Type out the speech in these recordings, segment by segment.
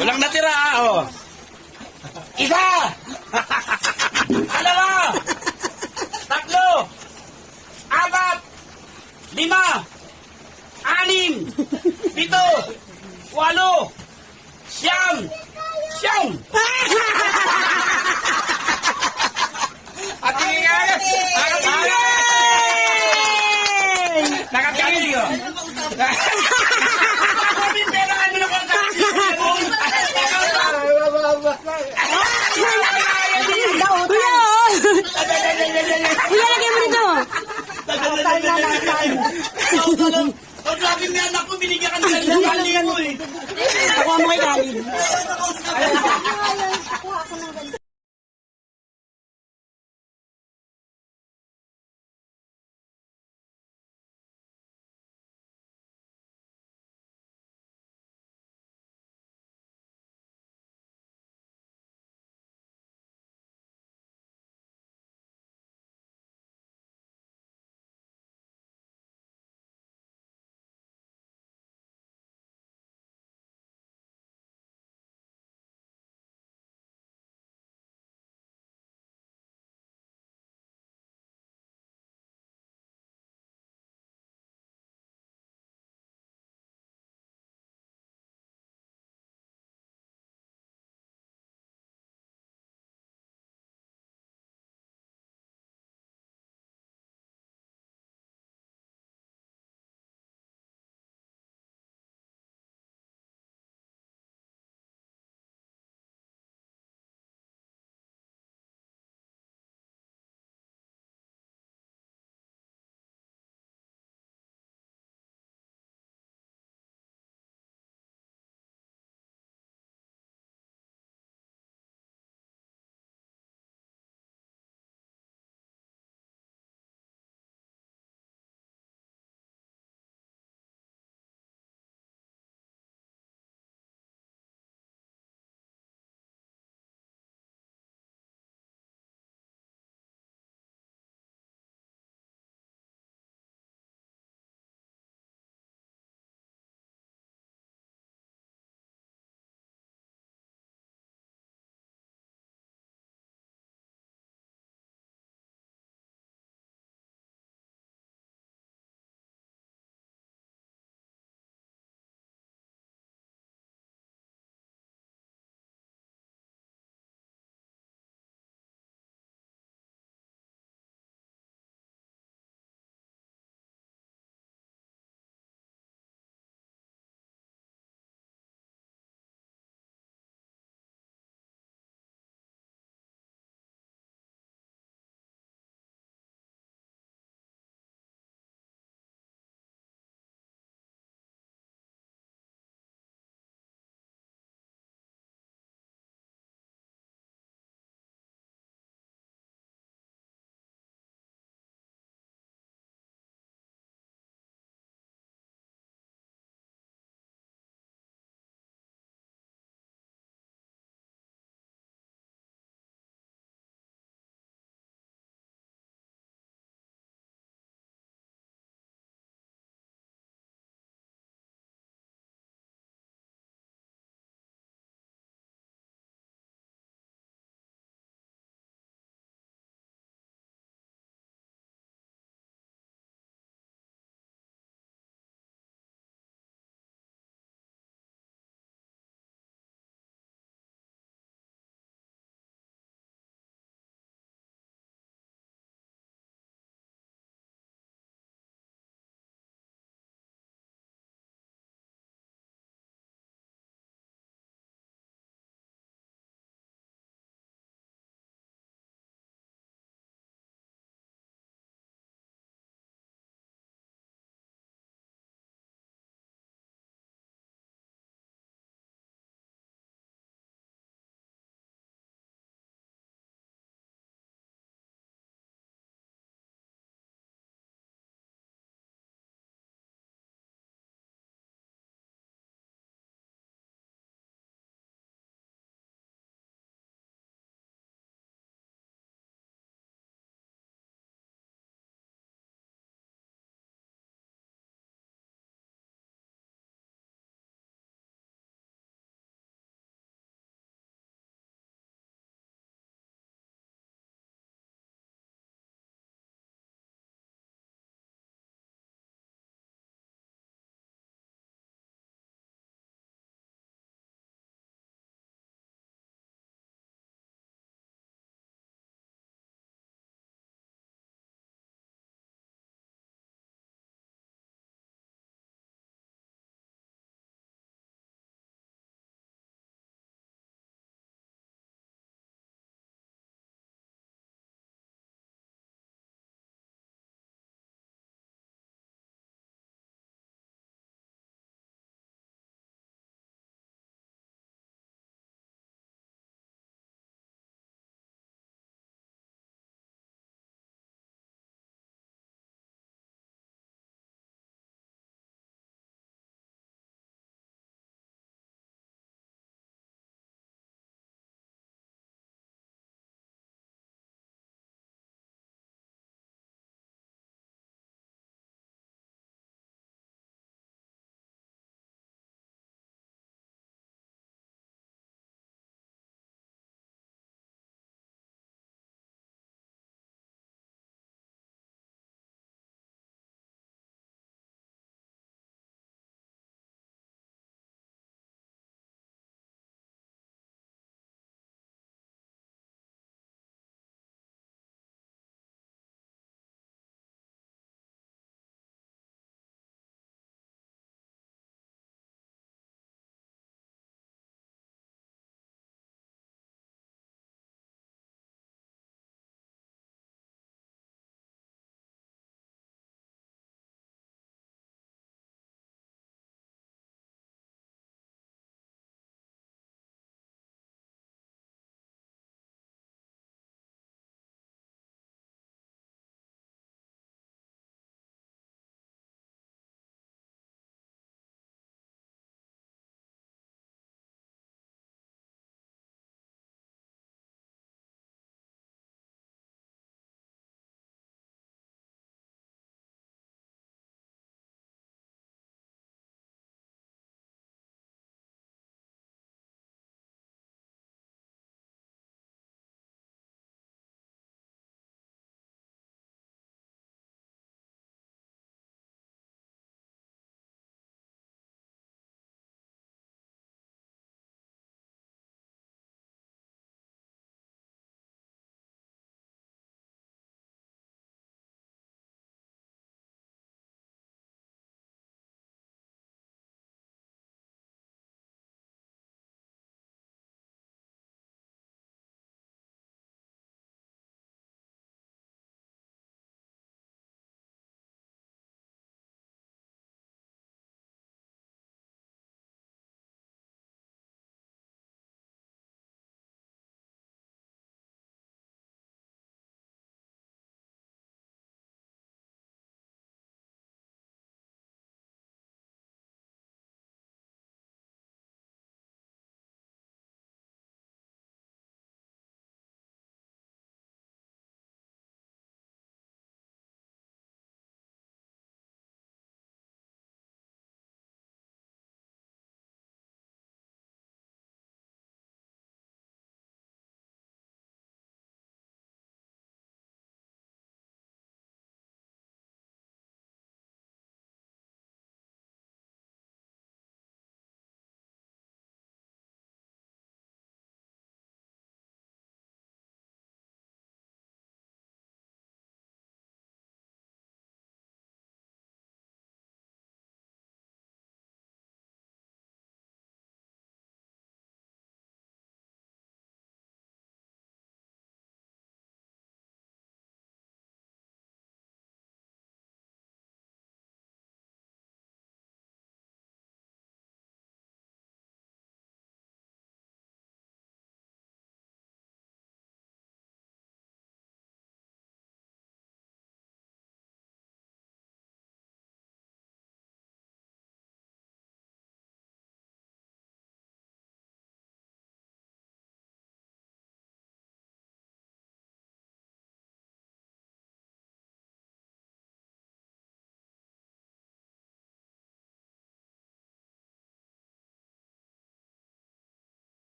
Walang natira, oh. Isa! Dalawa! Tatlo! Apat! Lima! Anim! Pito! Walo! Siyam! Siyam! At tingin! Nakagaling yun! Kuya, lagyan mo dito. Pag lagi may anak ko, binigyan ka ng galing mo eh. Ako mo kay Kalin.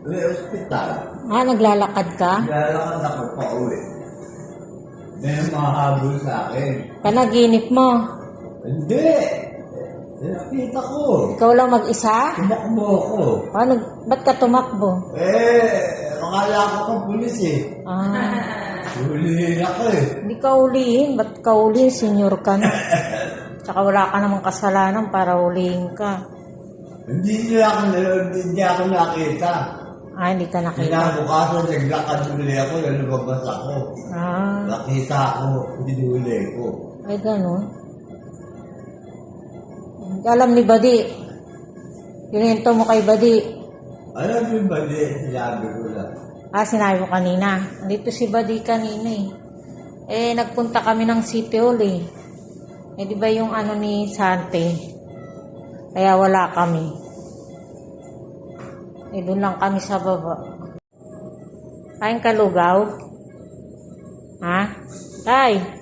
May ospital. Naglalakad ka? Lalakad ako pa uwi. May mahabol sa akin. Panaginip mo. Hindi! Nakita ko. Ikaw lang mag-isa? Tumakbo ako. Ba't ka tumakbo? Akala ko kang pulis eh. Hulihin ako eh. Hindi ka ulihin. Ba't ka ulihin? Senior ka na. Tsaka wala ka namang kasalanan para ulihin ka. Hindi ako nakita. Hindi ka nakita. Kinabukasan, naglakad uli ako, nalabas ako. Nakita ako, hinuli ko. Ay, ganun. Alam ni Badi. Yunento mo kay Badi. Alam mo ba di? Sinabi ko lang. Sinabi mo kanina. Andito si Badi kanina eh. Nagpunta kami ng City Hall eh. Di ba yung ano ni Sante? Kaya wala kami. Doon lang kami sa baba. Kain ka lugaw? Tay!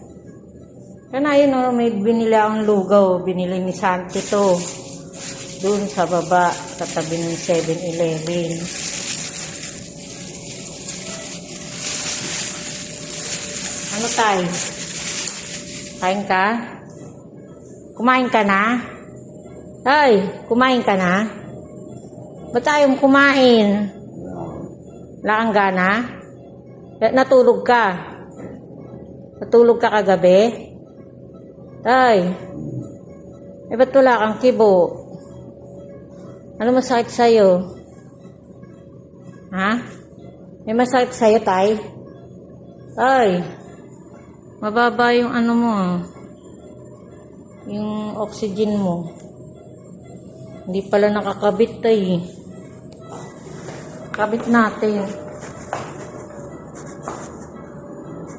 Kana yun may binili akong lugaw. Binili ni Sante to. Doon sa baba, sa tabi ng 7-Eleven. Ano tay? Kain ka? Kumain ka na? Tay, kumain ka na? Ba't ayaw mo kumain? Wala kang gana? Natulog ka? Natulog ka kagabi? Tay, ba't wala kang kibo? Ano masakit sa'yo? May masakit sa'yo, tay? Tay, mababa yung ano mo, yung oxygen mo. Hindi pala nakakabit, tay. Kabit natin.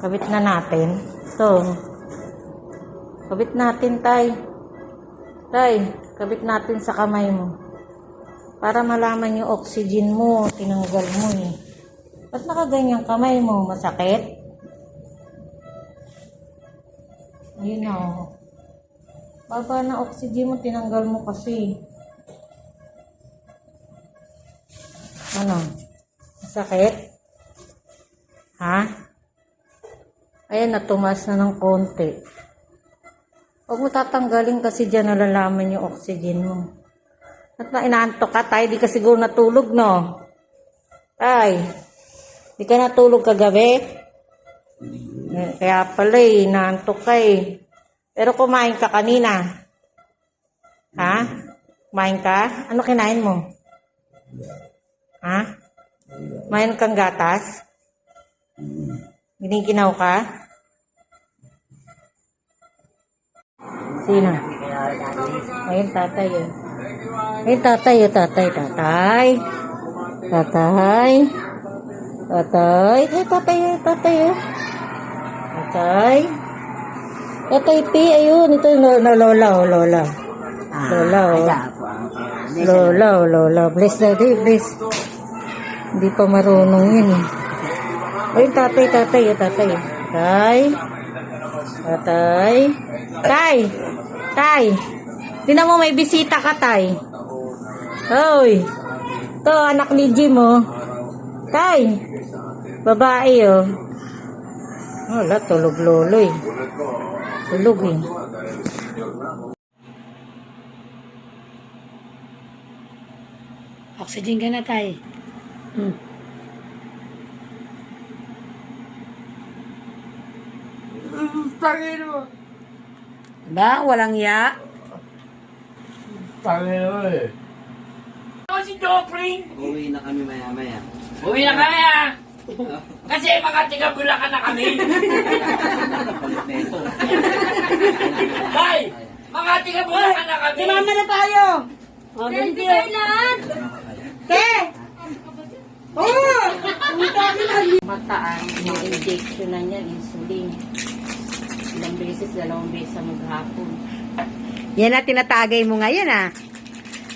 Kabit na natin. Ito. Kabit natin, tay. Tay, kabit natin sa kamay mo. Para malaman yung oxygen mo. Tinanggal mo eh. Ba't nakaganyang kamay mo? Masakit? Ayun na oh. Baba na oxygen mo. Tinanggal mo kasi. Ano? Masakit? Ayan, natumas na ng konti. Huwag mo tatanggalin kasi dyan nalalaman yung oxygen mo. At na inaantok ka, tay, di ka siguro natulog, no? Tay, di ka natulog kagabi? Kaya pala inaantok ka eh. Pero kumain ka kanina. Kumain ka? Ano kinain mo? Kumain kang gatas? Giniginaw ka? Sino? Ayun, tatay yun. Ayun, tatay yun, tatay. Tatay. Tatay. Tatay. Ay, tatay yun, tatay yun. Tatay. Tatay P, ayun. Ito yung lola, oh, lola. Lola, oh. Lola, oh, lola. Bless daddy, bless. Hindi pa marunong yun eh. Ayun, tatay, tatay, tatay. Tay. Tatay. Tay. Tay. Tingnan mo may bisita ka, tay. Hoy. Ito, anak ni Jim, oh. Tay. Babae, oh. Wala, tulog lolo eh. Tulog eh. Oxygen ka na, tay. Tangin mo. Ba? Walang ya? Tangin mo eh. Ako si Jopring. Uwi na kami maya-maya. Uwi na kami Kasi mga tiga-Bulacan na kami. Tay, mga tiga-Bulacan na kami. Mama na tayo. Thank you. Te! Mataan, yung injection na niya, insulin. Ilang beses, 2 beses sa maghapon. Yan na tinatagay mo ngayon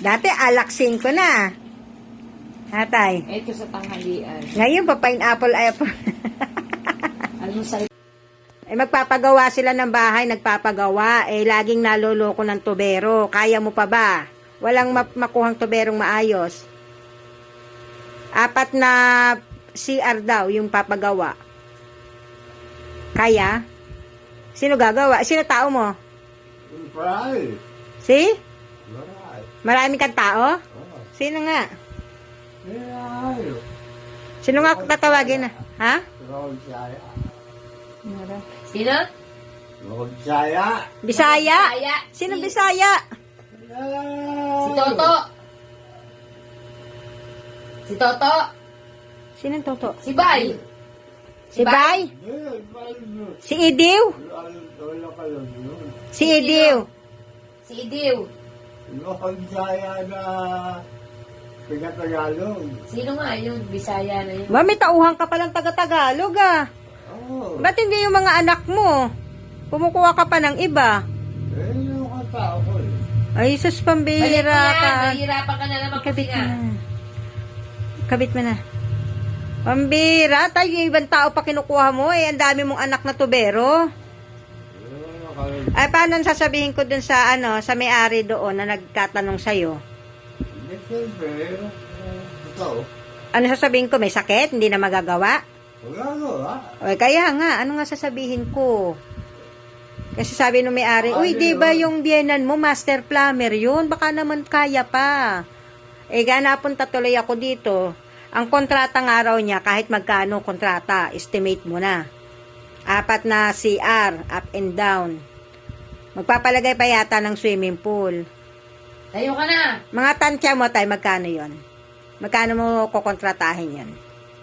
Dati alaksin ko na. Hatay. Ito sa tanghalian. Ngayon pa pineapple apple. Ano sa Magpapagawa sila ng bahay, nagpapagawa. Laging naloloko ng tubero. Kaya mo pa ba? Walang makuhang tuberong maayos. 4 na CR daw yung papagawa. Kaya? Sino gagawa? Sino tao mo? Right. Si? Right. Maraming kang tao? Sino nga? Yeah. Sino nga tatawagin na? Ha? Road Jaya. Sino? Road Jaya. Bisaya? Bisaya. Sino Bisaya? Si Toto. Si Toto. Sino Toto? Si Bay. Si Bay? Si Idiw? Si Idiw? Si Idiw. Road Jaya na Tagalog. Sino nga yun? Bisaya na yun. Ba, may tauhan ka palang taga-Tagalog ah. Oh. Ba't hindi yung mga anak mo? Kumukuha ka pa ng iba. Yung katao ko eh. Ay, sus, Balik mo pambihira yan. ka. Nahihirapan ka na naman Kabit mo nga. na. Kabit mo na. Pambihira. Tayo yung ibang tao pa kinukuha mo eh. Ang dami mong anak na tubero. Ay, paano sasabihin ko dun sa, sa may-ari doon na nagtatanong sa'yo? Siyempre, ito. Ano sasabihin ko? May sakit? Hindi na magagawa? Wala no, ha? O, kaya nga. Ano nga sasabihin ko? Kasi sabi nung may-ari, uy, di ba yung biyenan mo, master plumber yun? Baka naman kaya pa. Eh, napunta tuloy ako dito. Ang kontrata nga raw niya, kahit magkano kontrata, estimate mo na. 4 na CR, up and down. Magpapalagay pa yata ng swimming pool. Tayo ka na. Mga tansya mo tayo, magkano yon? Magkano mo kukontratahin yon?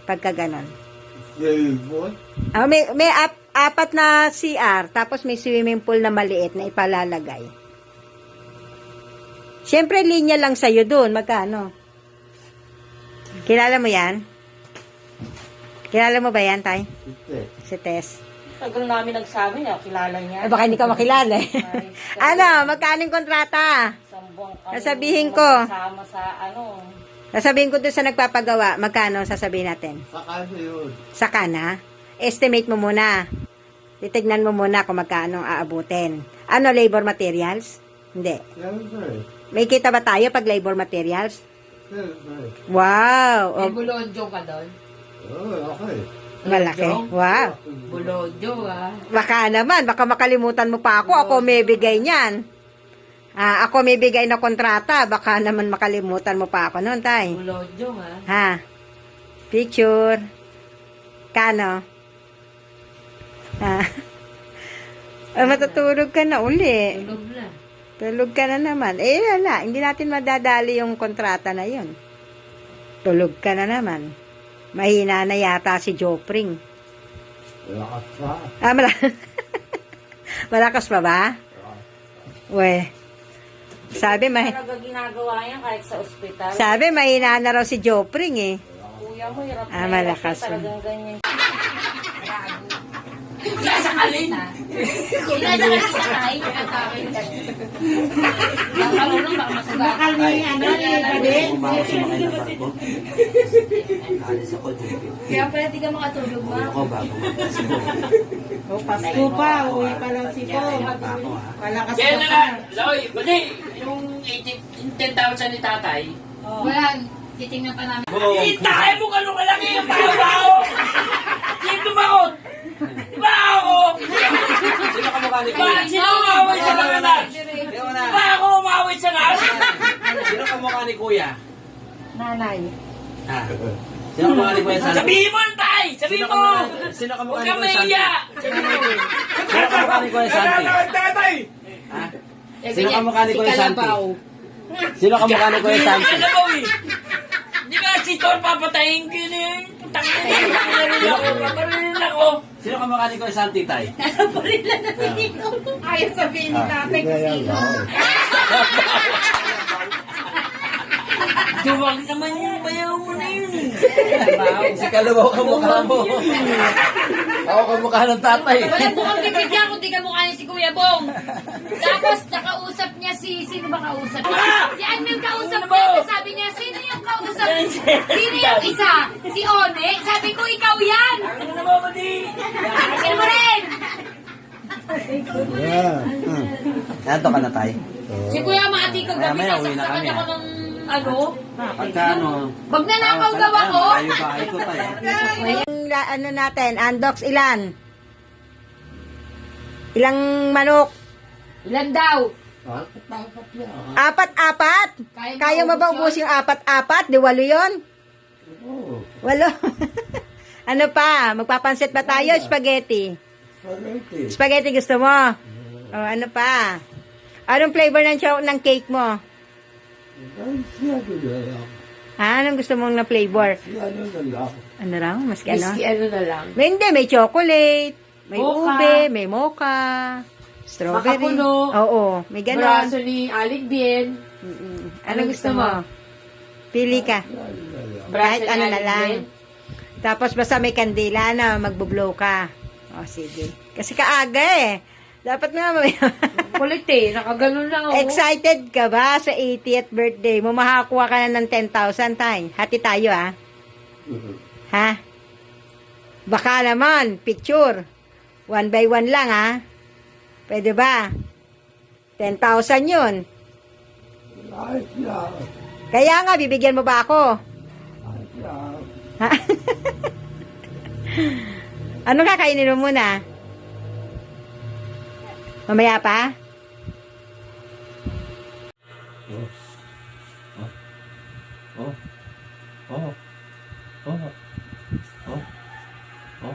Pagka ganon. Silbon. May 4 na CR, tapos may swimming pool na maliit na ipalalagay. Siyempre, linya lang sa'yo dun. Magkano? Kilala mo yan? Kilala mo ba yan, Tay? Si Tess. Tagal namin nagsabi niya, kilala niya. Eh, baka hindi ka makilala eh. Ano? Magkano yung kontrata? Sambong kami Sasabihin ko. Kasama sa Sasabihin ko doon sa nagpapagawa, magkano sasabihin natin? Saka yun. Saka na? Estimate mo muna. Titignan mo muna kung magkano aabutin. Ano, labor materials? Hindi. Siyempre. May kita ba tayo pag labor materials? Siyempre. Wow! May O, bulodyo ka doon. Okay. malaki. Wow! Bulodyo Baka naman, baka makalimutan mo pa ako. Ako may bigay niyan. Ako may bigay na kontrata. Baka naman makalimutan mo pa ako noon, Tay. Bulodyo Ha? Picture. Kano? Matutulog ka na uli. Tulog na. Tulog ka na naman. Eh, wala. Hindi natin madadali yung kontrata na yun. Tulog ka na naman. Mahina na yata si Jopring. Lakas pa. Malakas pa ba? We. Sabi, Talaga ginagawa yan kahit sa ospital. sabi mahina na raw si Jopring eh. Kuya mo, hirap Malakas yun. Talagang ganyan. Sinasakalin. Sinasakalin sa tayo. Nakalunong baka masuga. Kaya pala di ka makatulog ma. Pasko pa, uwi pa lang si Po. Malakas Kaya na nga, Loy, pati yung 10,000 ni tatay. Wala. Titingnan pa namin. Itay mo gano'ng kalaki yung tao! Sino tumakot? Ba ako? Sino kamukha ni Ba, Kuya? sino umaway sa langanan? Sino na? Ba ako umaway sa langanan? Sino kamukha ni Kuya? Nanay. Ha? Sino kamukha ni Kuya Santi? Sabihin mo, tay! Sabihin mo! Sino kamukha Huwag ni kang Kuya Santi? mahiya! Sino kamukha ni Kuya Santi? Tatay! Ha? Sino kamukha ni Kuya Santi? Sino kamukha ni Kuya Santi? Alam mo eh! Hindi nga si Tor papatayin ko yun eh! Tangin ako! Paparilin ako! Sino kamukha ni Kuya Santi, tay? Ayaw sabihin ni tatay kung sino. Duwag naman yung bayaw mo na yun eh! Si Kalabaw kamukha mo. Ako kamukha ng tatay. Walang bukang bibigyan kung di ka mukha niya si Kuya Bong. Tapos nakausap niya sino ba kausap niya? Si Anmel kausap niya. Sabi niya, sino yung kausap? Sino yung isa? Si One? Sabi ko, ikaw yan. Ano naman ba di? Akin mo rin. Yeah. Nanto ka na, tay? Si Kuya Mati ko gabi Mamaya, uwi na sasaksakan kami, ako ah. ng ano? Pagkano? Magnanakaw daw ako. Tayo bahay ko tayo. Yung ano natin, Andox, ilan? Ilang manok? Ilan daw? Apat-apat? Kaya mo Kaya mo ba ubus ubus yung apat-apat? Di 8 yun? Oo. 8. Ano pa? Magpapansit ba tayo? Spaghetti. Spaghetti. Spaghetti gusto mo? Ano pa? Anong flavor ng cake mo? Ay, siya na lang. Anong gusto mong na flavor? Siya na lang. Ano raw? Mas ano? Whiskey ano na lang. Hindi, may chocolate, may Mocha. ube, may mocha, strawberry. Makapuno. Oo, may ganon. Braso ni Aling Bien. Anong gusto mo? Pili ka. Kahit ano na lang. Tapos basta may kandila na magbo-blow ka. O, sige. Kasi kaaga eh. Dapat nga Kulit eh. Nakaganon lang ako. excited ka ba sa 80th birthday mo? Makakuha ka na ng 10,000 tayo. Hati tayo ah. Ha? Baka naman, picture. 1 by 1 lang ha. Pwede ba? 10,000 yun. Ay, siya. Kaya nga, bibigyan mo ba ako? Ay, siya. Ha? Ano kakainin mo muna? Mamaya pa? Oh. Oh. Oh. Oh. Oh. Oh.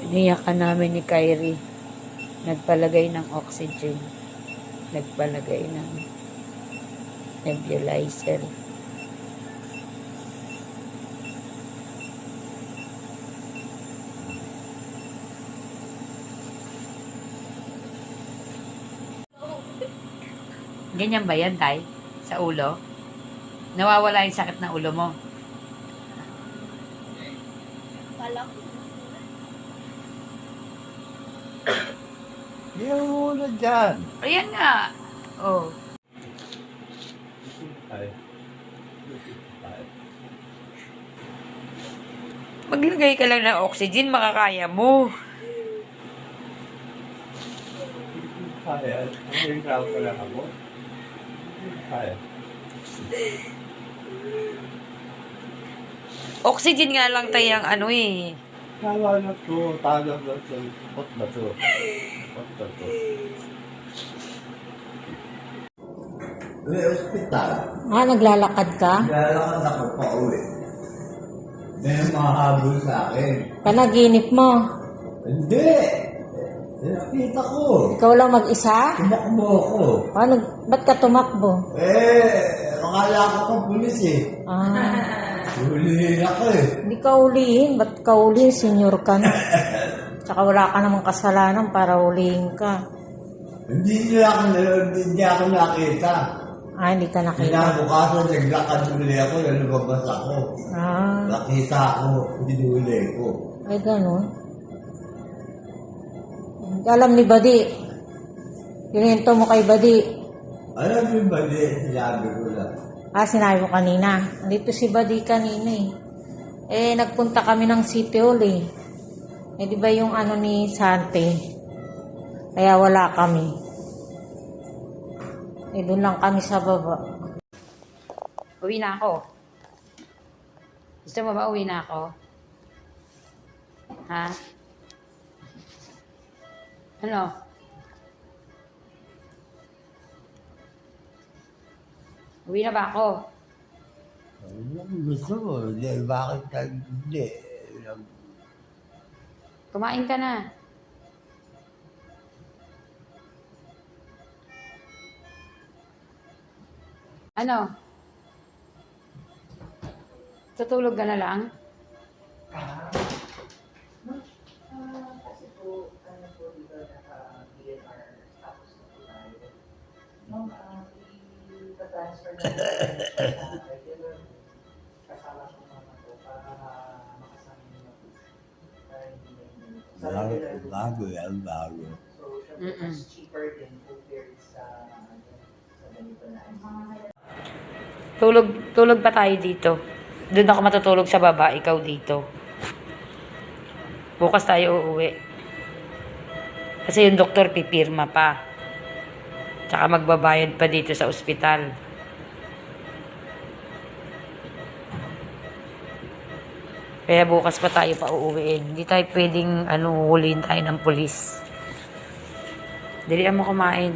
Iniyakan namin ni Kyrie. Nagpalagay ng oxygen. Nagpalagay ng nebulizer. Ganyan ba yan, Tay? Sa ulo? Nawawala yung sakit ng ulo mo? Yan muna dyan. Ayan nga. Oh. Ay. Maglagay ka lang ng oxygen, makakaya mo. Kaya. Ang ikaw ka lang ako. Kaya. Oxygen nga lang tayo ang ano eh. Tala na to. Tala na to. Pot na to. Pot na to. May ospital. Naglalakad ka? Lalakad ako pa uwi. May mahabol sa akin. Panaginip mo? Hindi! Nakita ko. Ikaw lang mag-isa? Tumakbo ako. Ba't ka tumakbo? Akala ko kang pulis eh. Hulihin ako eh. Hindi ka ulihin. Ba't ka ulihin? Senior ka na. Tsaka wala ka namang kasalanan para ulihin ka. Hindi ako nakita. Hindi ka nakita. Kinabukasan, naglakad uli ako, nalabas ako. Nakita ako, hinuli ko. Ay, ganun. Alam ni Badi. Kinento mo kay Badi. Alam mo ba di, sinabi ko lang. Sinabi mo kanina. Andito si Badi kanina eh. Nagpunta kami ng City Hall eh. Di ba yung ano ni Sante? Kaya wala kami. Doon lang kami sa baba. Uwi na ako. Gusto mo ba uwi na ako? Ha? Ano? Uwi na ba ako? Gusto mo, bakit hindi? Kumain ka na. Ano? Tutulog ka na lang? Bago yan, bago. Tulog pa tayo dito. Doon ako matutulog sa baba, ikaw dito. Bukas tayo uuwi. Kasi yung doktor pipirma pa. Tsaka magbabayad pa dito sa ospital. Kaya bukas pa tayo pa uuwiin. Hindi tayo pwedeng huhulihin tayo ng pulis. Dalian mo kumain.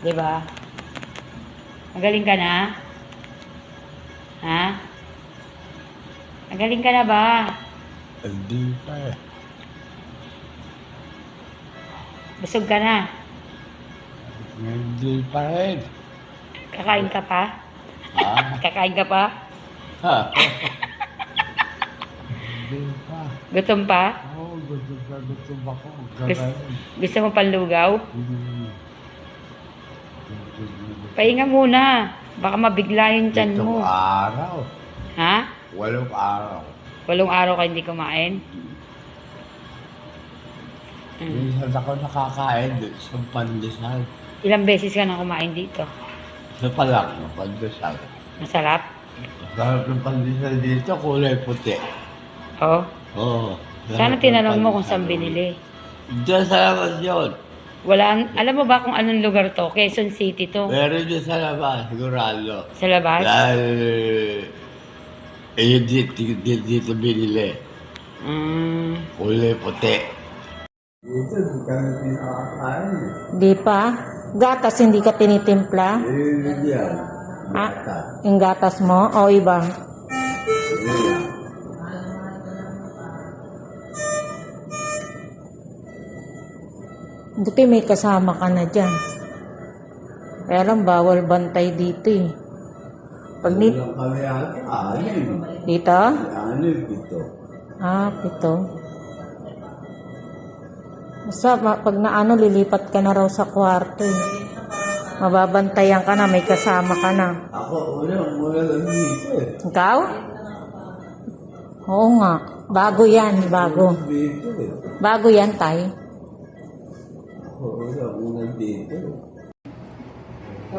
Diba? Magaling ka na? Ha? Magaling ka na ba? Hindi pa eh. Busog ka na? Hindi pa rin. Kakain ka pa? Ha? Kakain ka pa? Ha? Hindi pa. Gutom pa? Oo, gusto ako. Gusto mo panlugaw? Pahinga muna. Baka mabigla yung tiyan mo. Araw. Ha? 8 araw. 8 araw ka hindi kumain? Minsan ako nakakain sa pandesal. Ilang beses ka na kumain dito? Sa palak na pandesal. Masarap? Sarap ng pandesal dito, kulay puti. Oo. Oo. Sana tinanong mo kung saan binili. Diyan sa labas yun. Alam mo ba kung anong lugar to? Quezon City to. Pero diyan sa labas, sigurado. Sa labas? Dahil, dito binili. Kulay puti. Dito, di ka na pinakakain. Di pa? Gatas hindi ka tinitimpla? Yan. Ah, yung gatas mo o iba? Buti may kasama ka na dyan. Kaya lang bawal bantay dito eh. Pag Walang kami ata, anim. dito? Anim dito. Ah, pito. Basta pag naano, lilipat ka na raw sa kwarto eh. Mababantayan ka na, may kasama ka na. Ako, wala lang dito eh. Ikaw? Oo nga. Bago yan, bago. Dito eh. Bago yan, tay. Ako, wala dito eh.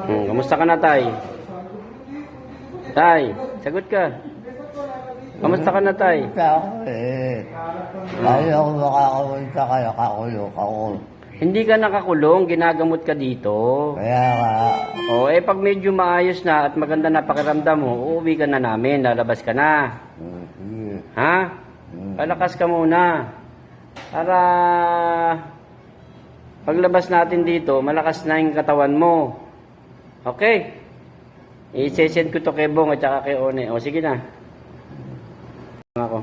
Kamusta ka na, Tay? Tay, sagot ka. Kamusta ka na, Tay? Ako eh. Ayaw ako makakapunta kaya kakulok ako. Hindi ka nakakulong, ginagamot ka dito. Kaya nga, O, pag medyo maayos na at maganda na pakiramdam mo, uuwi ka na namin, lalabas ka na. sige. Ha? Palakas ka muna. Para paglabas natin dito, malakas na yung katawan mo. Okay? I-send ko to kay Bong at saka kay One. O, sige na. Ako.